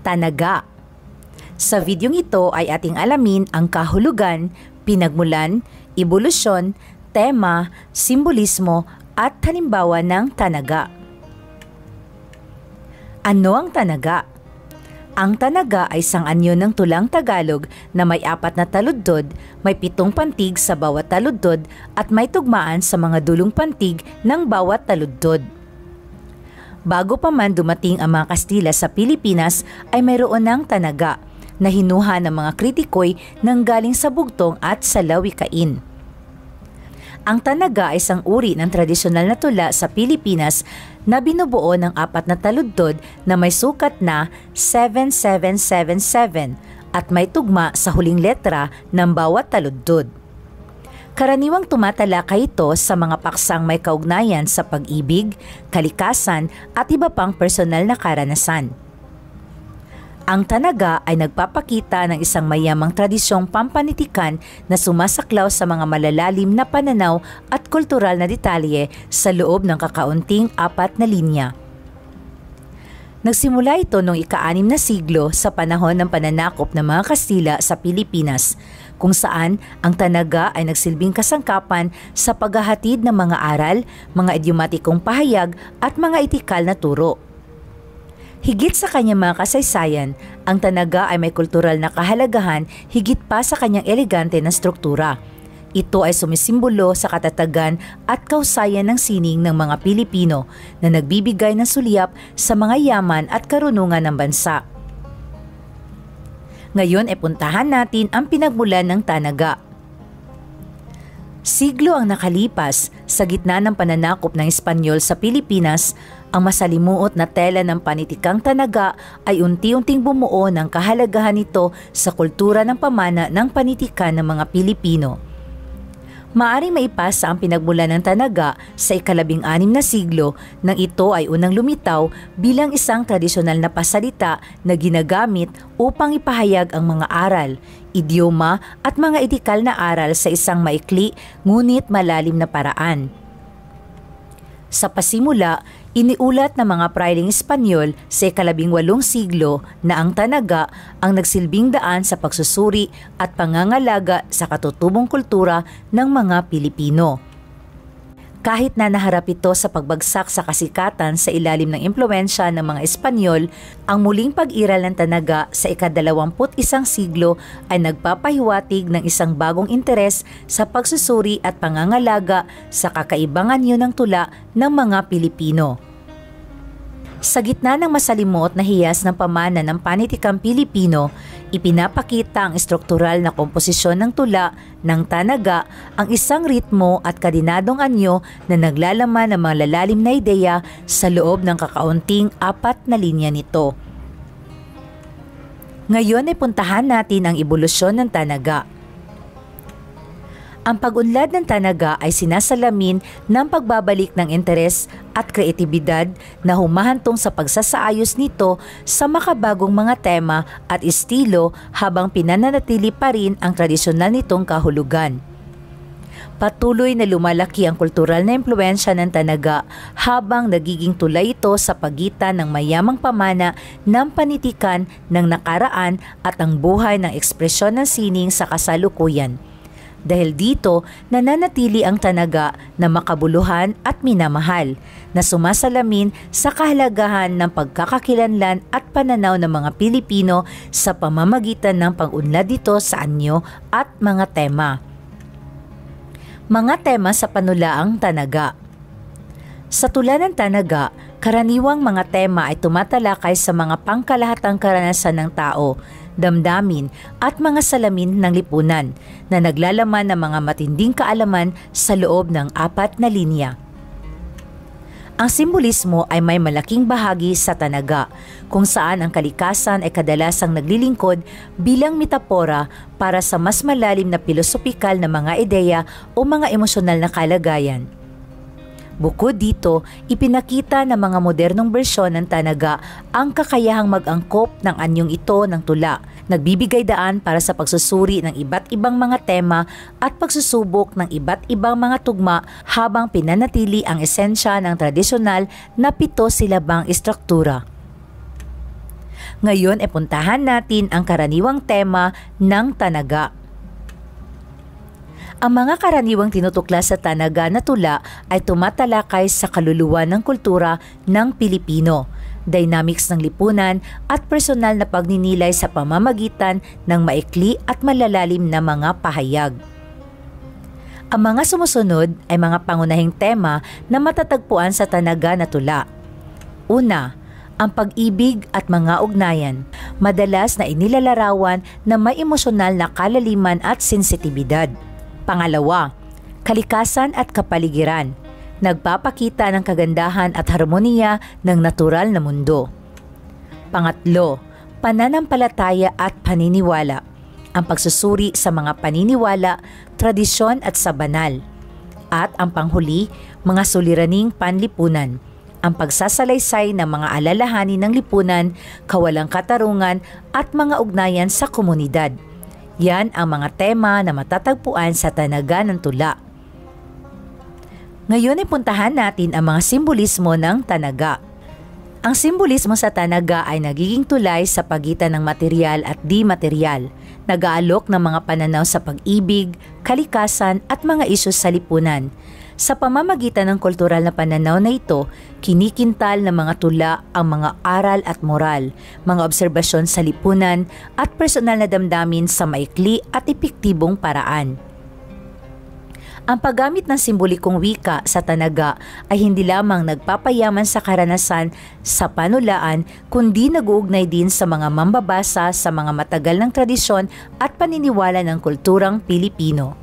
Tanaga. Sa videong ito ay ating alamin ang kahulugan, pinagmulan, ebolusyon, tema, simbolismo at halimbawa ng tanaga. Ano ang tanaga? Ang tanaga ay isang anyo ng tulang Tagalog na may 4 na taludtod, may 7 pantig sa bawat taludtod at may tugmaan sa mga dulong pantig ng bawat taludtod. Bago pa man dumating ang mga Kastila sa Pilipinas ay mayroon ng tanaga na hinuha ng mga kritikoy nang galing sa bugtong at sa lawikain. Ang tanaga ay isang uri ng tradisyonal na tula sa Pilipinas na binubuo ng 4 na taludtod na may sukat na 7777 at may tugma sa huling letra ng bawat taludtod. Karaniwang tumatalakay ito sa mga paksang may kaugnayan sa pag-ibig, kalikasan at iba pang personal na karanasan. Ang tanaga ay nagpapakita ng isang mayamang tradisyong pampanitikan na sumasaklaw sa mga malalalim na pananaw at kultural na detalye sa loob ng kakaunting 4 na linya. Nagsimula ito noong ika-6 na siglo sa panahon ng pananakop ng mga Kastila sa Pilipinas, kung saan ang tanaga ay nagsilbing kasangkapan sa paghahatid ng mga aral, mga idiomatikong pahayag at mga etikal na turo. Higit sa kanyang mga kasaysayan, ang tanaga ay may kultural na kahalagahan higit pa sa kanyang elegante na struktura. Ito ay sumisimbolo sa katatagan at kausayan ng sining ng mga Pilipino na nagbibigay ng sulyap sa mga yaman at karunungan ng bansa. Ngayon ay puntahan natin ang pinagmulan ng tanaga. Siglo ang nakalipas, sa gitna ng pananakop ng Espanyol sa Pilipinas, ang masalimuot na tela ng panitikang tanaga ay unti-unting bumuo ng kahalagahan nito sa kultura ng pamana ng panitikan ng mga Pilipino. Maaring maipasa ang pinagmulan ng tanaga sa ika-16 na siglo nang ito ay unang lumitaw bilang isang tradisyonal na pasalita na ginagamit upang ipahayag ang mga aral, idioma at mga etikal na aral sa isang maikli ngunit malalim na paraan. Sa pasimula, iniulat ng mga prailing Espanyol sa ika-18 siglo na ang tanaga ang nagsilbing daan sa pagsusuri at pangangalaga sa katutubong kultura ng mga Pilipino. Kahit na naharap ito sa pagbagsak sa kasikatan sa ilalim ng impluwensya ng mga Espanyol, ang muling pag-iral ng tanaga sa ika-21 siglo ay nagpapahiwatig ng isang bagong interes sa pagsusuri at pangangalaga sa kakaibang anyo ng tula ng mga Pilipino. Sa gitna ng masalimuot na hiyas ng pamana ng panitikang Pilipino, ipinapakita ang estruktural na komposisyon ng tula ng tanaga, ang isang ritmo at kadinadong anyo na naglalaman ng mga lalalim na ideya sa loob ng kakaunting 4 na linya nito. Ngayon ay puntahan natin ang ebolusyon ng tanaga. Ang pag-unlad ng tanaga ay sinasalamin ng pagbabalik ng interes at kreatibidad na humahantong sa pagsasaayos nito sa makabagong mga tema at estilo habang pinananatili pa rin ang tradisyonal nitong kahulugan. Patuloy na lumalaki ang kultural na impluwensya ng tanaga habang nagiging tulay ito sa pagitan ng mayamang pamana ng panitikan ng nakaraan at ang buhay ng ekspresyon ng sining sa kasalukuyan. Dahil dito, nananatili ang tanaga na makabuluhan at minamahal, na sumasalamin sa kahalagahan ng pagkakakilanlan at pananaw ng mga Pilipino sa pamamagitan ng pag-unlad dito sa anyo at mga tema. Mga tema sa panulaang tanaga. Sa tula ng tanaga, karaniwang mga tema ay tumatalakay sa mga pangkalahatang karanasan ng tao, damdamin at mga salamin ng lipunan na naglalaman ng mga matinding kaalaman sa loob ng 4 na linya. Ang simbolismo ay may malaking bahagi sa tanaga, kung saan ang kalikasan ay kadalasang naglilingkod bilang metapora para sa mas malalim na pilosopikal na mga ideya o mga emosyonal na kalagayan. Bukod dito, ipinakita ng mga modernong bersyon ng tanaga ang kakayahang mag-angkop ng anyong ito ng tula, nagbibigay daan para sa pagsusuri ng iba't ibang mga tema at pagsusubok ng iba't ibang mga tugma habang pinanatili ang esensya ng tradisyonal na 7 silabang istruktura. Ngayon ay puntahan natin ang karaniwang tema ng Tanaga. Ang mga karaniwang tinutuklas sa Tanaga na tula ay tumatalakay sa kaluluwa ng kultura ng Pilipino, dynamics ng lipunan at personal na pagninilay sa pamamagitan ng maikli at malalalim na mga pahayag. Ang mga sumusunod ay mga pangunahing tema na matatagpuan sa Tanaga na tula. Una, ang pag-ibig at mga ugnayan, madalas na inilalarawan na may emosyonal na kalaliman at sensitibidad. Pangalawa, kalikasan at kapaligiran, nagpapakita ng kagandahan at harmonia ng natural na mundo. Pangatlo, pananampalataya at paniniwala, ang pagsusuri sa mga paniniwala, tradisyon at sa banal. At ang panghuli, mga suliraning panlipunan, ang pagsasalaysay ng mga alalahanin ng lipunan, kawalang katarungan at mga ugnayan sa komunidad. Yan ang mga tema na matatagpuan sa Tanaga ng tula. Ngayon ay puntahan natin ang mga simbolismo ng Tanaga. Ang simbolismo sa Tanaga ay nagiging tulay sa pagitan ng material at di-material, nag-aalok ng mga pananaw sa pag-ibig, kalikasan at mga isyu sa lipunan. Sa pamamagitan ng kultural na pananaw na ito, kinikintal ng mga tula ang mga aral at moral, mga obserbasyon sa lipunan at personal na damdamin sa maikli at epektibong paraan. Ang paggamit ng simbolikong wika sa Tanaga ay hindi lamang nagpapayaman sa karanasan sa panulaan, kundi nag-uugnay din sa mga mambabasa sa mga matagal ng tradisyon at paniniwala ng kulturang Pilipino.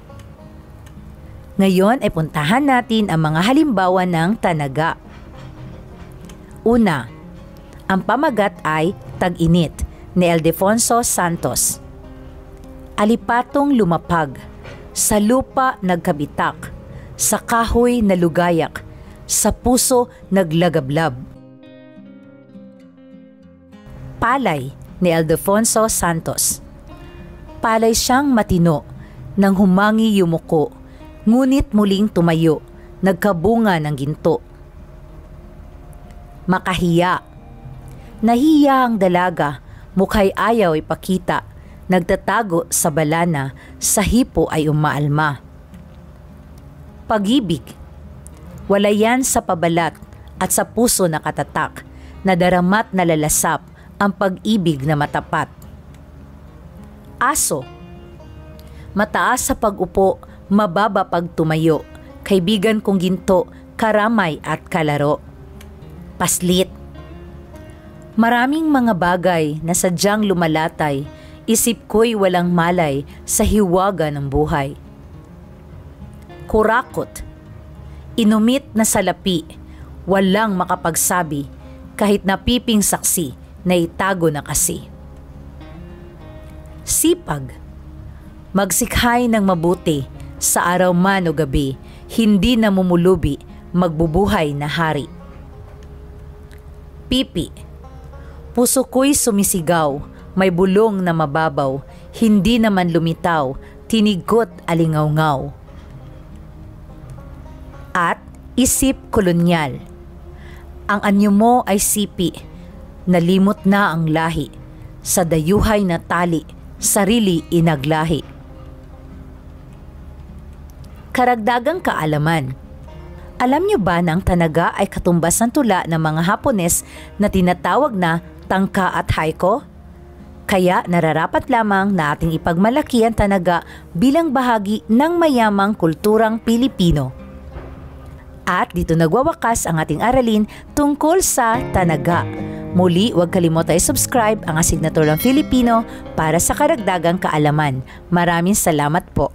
Ngayon ay puntahan natin ang mga halimbawa ng Tanaga. Una, ang pamagat ay Tag-init ni Ildefonso Santos. Alipatong lumapag, sa lupa nagkabitak, sa kahoy nalugayak, sa puso naglagablab. Palay ni Ildefonso Santos. Palay siyang matino, nang humangi yumuko, ngunit muling tumayo, nagkabunga ng ginto. Makahiya. Nahiya ang dalaga, mukha'y ayaw ipakita, nagtatago sa balana, sa hipo ay umaalma. Pag-ibig. Walayan sa pabalat at sa puso nakatatak, nadaramat na lalasap ang pag-ibig na matapat. Aso. Mataas sa pag-upo, mababa pag tumayo, kaibigan kong ginto, karamay at kalaro. Paslit. Maraming mga bagay na sadyang lumalatay, isip ko'y walang malay sa hiwaga ng buhay. Kurakot. Inumit na salapi, walang makapagsabi, kahit napiping saksi na itago na kasi. Sipag. Magsikhay ng mabuti, sa araw man o gabi, hindi namumulubi, magbubuhay na hari. Pipi. Puso ko'y sumisigaw, may bulong na mababaw, hindi naman lumitaw, tinigot alingaw-ngaw. At isip kolonyal. Ang anyo mo ay sipi, nalimot na ang lahi, sa dayuhay na tali, sarili inaglahi. Karagdagang kaalaman. Alam niyo ba na ang Tanaga ay katumbas ng tula ng mga Hapones na tinatawag na tangka at haiku? Kaya nararapat lamang na ating ipagmalaki ang Tanaga bilang bahagi ng mayamang kulturang Pilipino. At dito nagwawakas ang ating aralin tungkol sa Tanaga. Muli, huwag kalimutang i-subscribe ang Asignaturang Filipino para sa karagdagang kaalaman. Maraming salamat po.